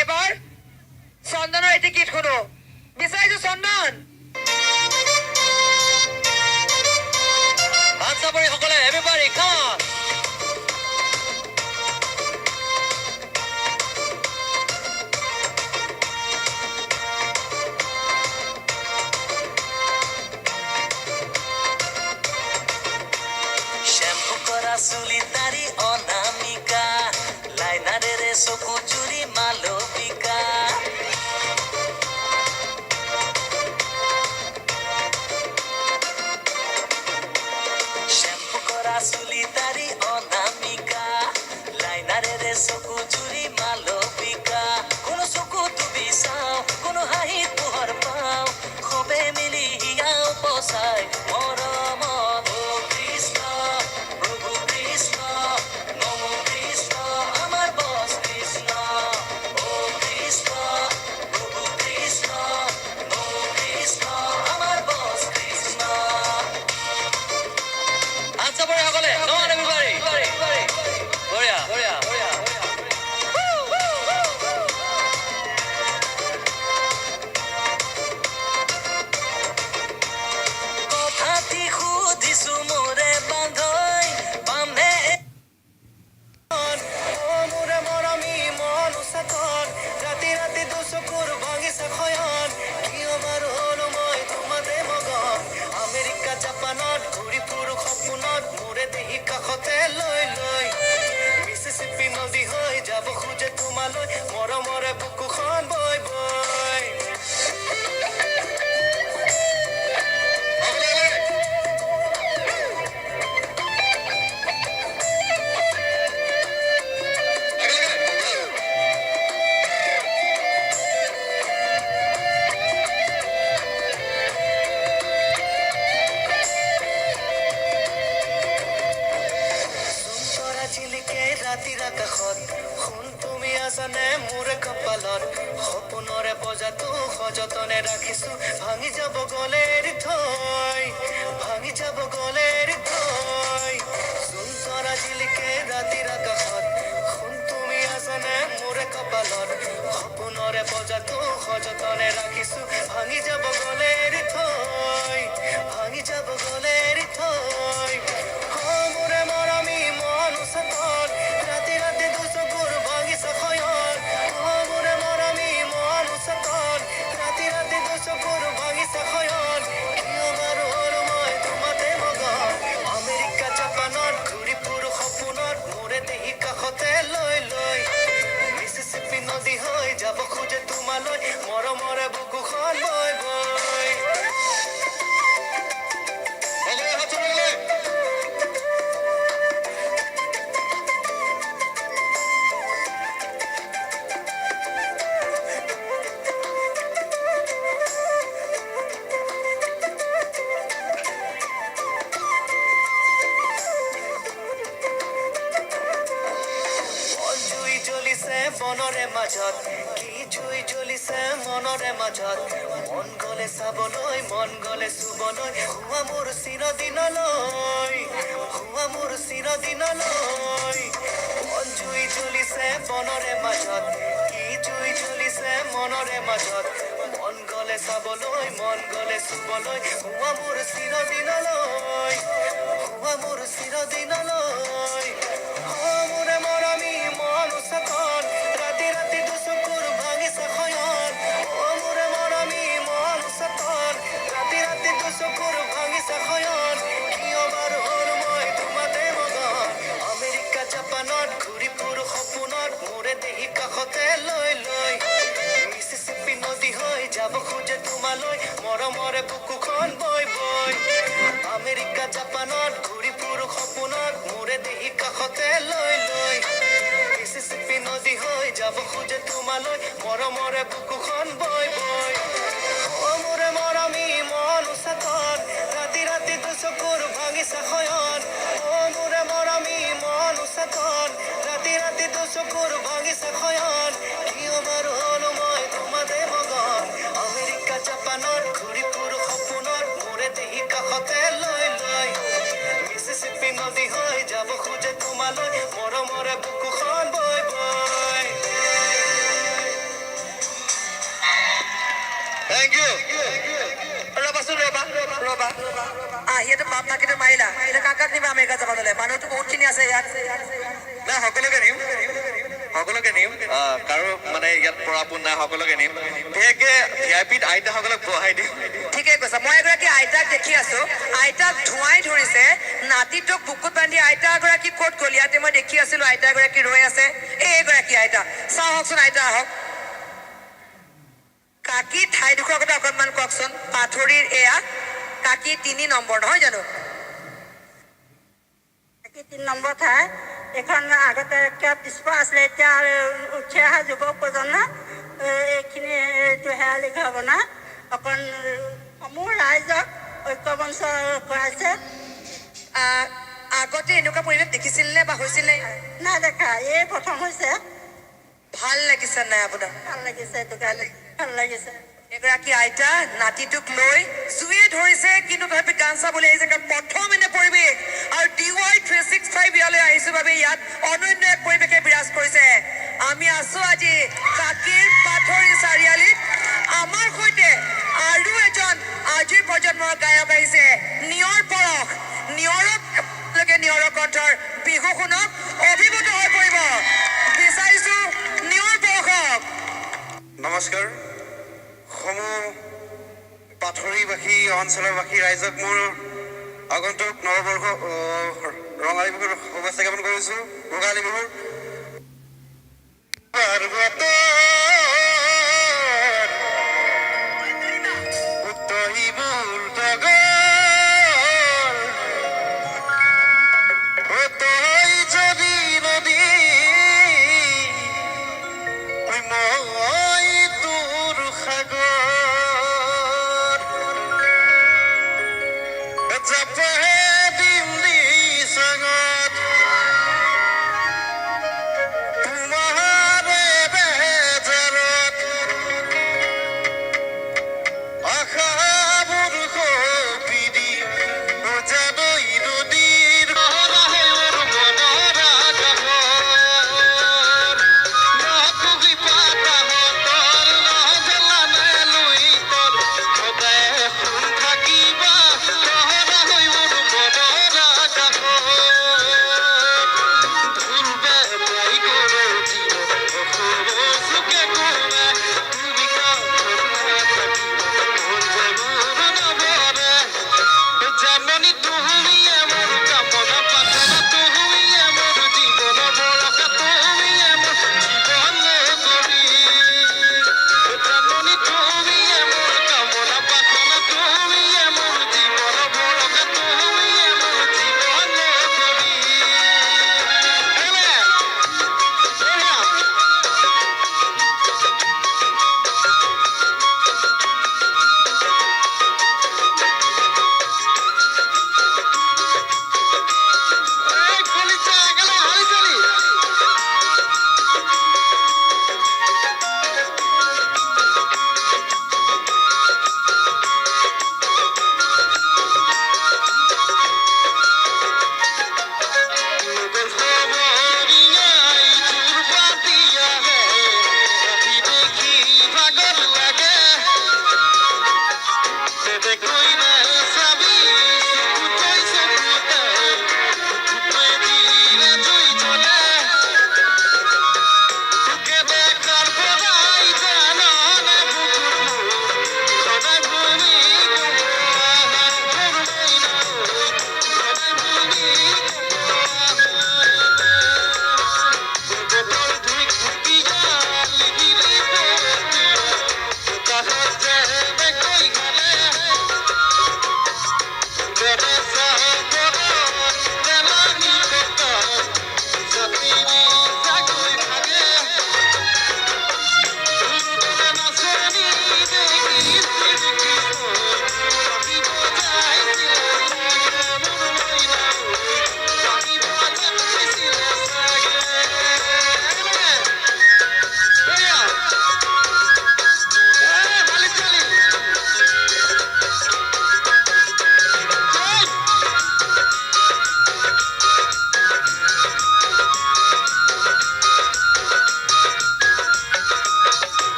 এবাৰ চন্দনৰ এটি গীত শুনো বিচাৰিছো চন্দন আচ্ছাবৰী সকলে এভৰিবডি কাম অন শ্যাম্পু কৰা চুলি তাৰি অনামিকা লাইনাৰেৰে চকু জুৰি মালবিকা শ্যাম্পু কৰা চুলি তাৰি অনামিকা লাইনাৰেৰে চকু জুৰি মালবিকা কোনো চকু তুমি চাওঁ কোনো হাঁহিত পোহৰ পাওঁ সবে মিলি হিয়াও পচাই মৰমত অ কৃষ্ণ প্ৰভু কৃষ্ণ নমো কৃষ্ণ আমাৰ বস কৃষ্ণ অ কৃষ্ণ প্ৰভু কৃষ্ণ নমো কৃষ্ণ আমাৰ বস কৃষ্ণ আচ্ছাবৰী সকলে নমন এভৰিবডি বঢ়িয়া বঢ়িয়া কথাটি সুধিছো মোৰে বান্ধৈ পামনে মোৰে মৰমী মন উচাতন ৰাতি ৰাতি দুচকুৰ ভাঙিছে খয়ন কিয় বাৰু হলো মই তোমাতে মগন আমেৰিকা জাপানত ঘূৰি ফুৰো সপোনত মোৰে দেহি কাষতে লৈ লৈ মিছিছিপি নদী হৈ যাব খোজে তোমালৈ মৰমৰে বুকুখন বৈ বৈ তৰা জিলিকে ৰাতিৰ আকাশত সোণ তুমি আছানে মোৰ কপালত সপোনৰে বজাতো সযতনে ৰাখিছো ভাঙি যাব গলে এৰি থৈ ভাঙি যাব গলে এৰি থৈ সোণ তৰা জিলিকে ৰাতিৰ আকাশত সোণ তুমি আছানে মোৰ কপালত সপোনৰে বজাতো সযতনে ৰাখিছো ভাঙি যাব গলে এৰি থৈ ভাঙি যাব গলে এৰি থৈ মোৰে মৰমী মন উচাতন ৰাতি ৰাতি দুচকুৰ ভাঙিছে খয়ন মোৰে মৰমী মন উচাতন ৰাতি ৰাতি দুচকুৰ ভাঙিছে খয়ন কিয় বাৰু হলো মই তোমাতে মগন আমেৰিকা জাপানত ঘূৰি ফুৰো সপোনত মোৰে দেহি কাষতে লৈ লৈ মিছিছিপি নদী হৈ যাব খোজে তোমালৈ মৰমৰে বুকুখন বৈ বৈ জুই জ্বলিছে বনৰে মাজত কি জুই জ্বলিছে মনৰে মাজত মন গলে চাবলৈ মন গলে চুবলৈ হুৱা মোৰ চিৰদিনলৈ হুৱা মোৰ চিৰদিনলৈ মন জুই জ্বলিছে বনৰে মাজত কি জুই জ্বলিছে মনৰে মাজত মন গলে চাবলৈ মন গলে চুবলৈ হুৱা মোৰ চিৰদিনলৈ হুৱা মোৰ চিৰদিনলৈ মোৰে মৰমী মন উচাতন ৰাতি ৰাতি দুচকুৰ ভাঙিছে খয়ন মোৰে মৰমী মন উচাতন ৰাতি ৰাতি দুচকুৰ ভাঙিছে খয়ন কিয় বাৰু হলো মই তোমাতে মগন আমেৰিকা জাপানত ঘূৰি ফুৰো সপোনত মোৰে দেহি কাষতে লৈ লৈ মিছিছিপি নদী হৈ যাব খোজে তোমালৈ মৰমৰে বুকুখন বৈ বৈ আমেৰিকা জাপানত ঘূৰি ফুৰো সপোনত মোৰে দেহি কাষতে লৈ লৈ মিছিছিপি নদী হৈ যাব খোজে তোমালৈ মৰমৰে বুকুখন বৈ বৈ মোৰে মৰমী মন উচাতন ৰাতি ৰাতি দুচকুৰ ভাঙিছে খয়ন মোৰে মৰমী মন উচাতন ৰাতি ৰাতি দুচকুৰ ভাঙিছে খয়ন কিয় বাৰু হলো মই তোমাতে মগন আমেৰিকা জাপানত ঘূৰি ফুৰো সপোনত মোৰে দেহি কাষতে লৈ লৈ মিছিছিপি নদী হৈ যাব খোজে তোমালৈ মৰমৰে বুকুখন বৈ বৈ থেংক ইউ ৰবাচোন ৰবা আহিয়েতো বাপ মাকিটো মাৰিলা এতিয়া কাকাক নিবা আমেৰিকা যাবলৈ মানুহতো বহুতখিনি আছে ইয়াত নাই সকলোকে নিম কাৰো মানে ইয়াত পৰাপোন নাই সকলোকে নিম বিশেষকে ভিআইপিত আইতাসকলক বহাই দিম ঠিকে কৈছা মই এগৰাকী আইতাক দেখি আছো আইতাক ধোঁৱাই ধৰিছে নাতিটোক বুকুত বান্ধি আইতা এগৰাকী ক'ত গ'ল ইয়াতে মই দেখি আছিলো আইতা এগৰাকী ৰৈ আছে এইগৰাকী আইতা চাওকচোন আইতা আহক কাকি ঠাইডোখৰ কথা অকণমান কওকচোন পাথৰিৰ এয়া কাকি 3 নম্বৰ নহয় জানো বাকী 3 নম্বৰ ঠাই এখন আগতে পিছপৰা আছিলে এতিয়া উঠি অহা যুৱ প্ৰজন্ম এইখিনি এইটো হেৰালি ঘৰ বনা অকণ সমূহ ৰাইজক ঐক্যমঞ্চ কৰাইছে আগতে এনেকুৱা পৰিৱেশ দেখিছিলনে বা হৈছিলে নাই দেখা এই প্ৰথম হৈছে ভাল লাগিছে নাই আপোনাৰ ভাল লাগিছে এইটো কাৰণে ভাল লাগিছে এগৰাকী আইতা নাতিটোক লৈ জুয়ে ধৰিছে কিন্তু তথাপি গান চাবলৈ আহিছে কাৰণ প্ৰথম এনে পৰিৱেশ আৰু DY 365 ইয়ালৈ আহিছো বাবে ইয়াত অনন্য এক পৰিৱেশে বিৰাজ কৰিছে আমি আছো আজি কাকিৰ পাথৰি চাৰিআলিত আমাৰ সৈতে আৰু এজন আজিৰ প্ৰজন্মৰ গায়ক আহিছে নিয়ৰ পৰশ নিয়ৰৰ কণ্ঠৰ বিহু শুনক অভিভূত হৈ পৰিব বিচাৰিছো নিয়ৰ পৰশক নমস্কাৰ সমূহ পাথৰিবাসী অঞ্চলবাসী ৰাইজক মোৰ আগন্তুক নৱবৰ্ষ ৰঙালী বিহুৰ শুভেচ্ছা জ্ঞাপন কৰিছোঁ ভোগালী বিহুৰ যদি নদী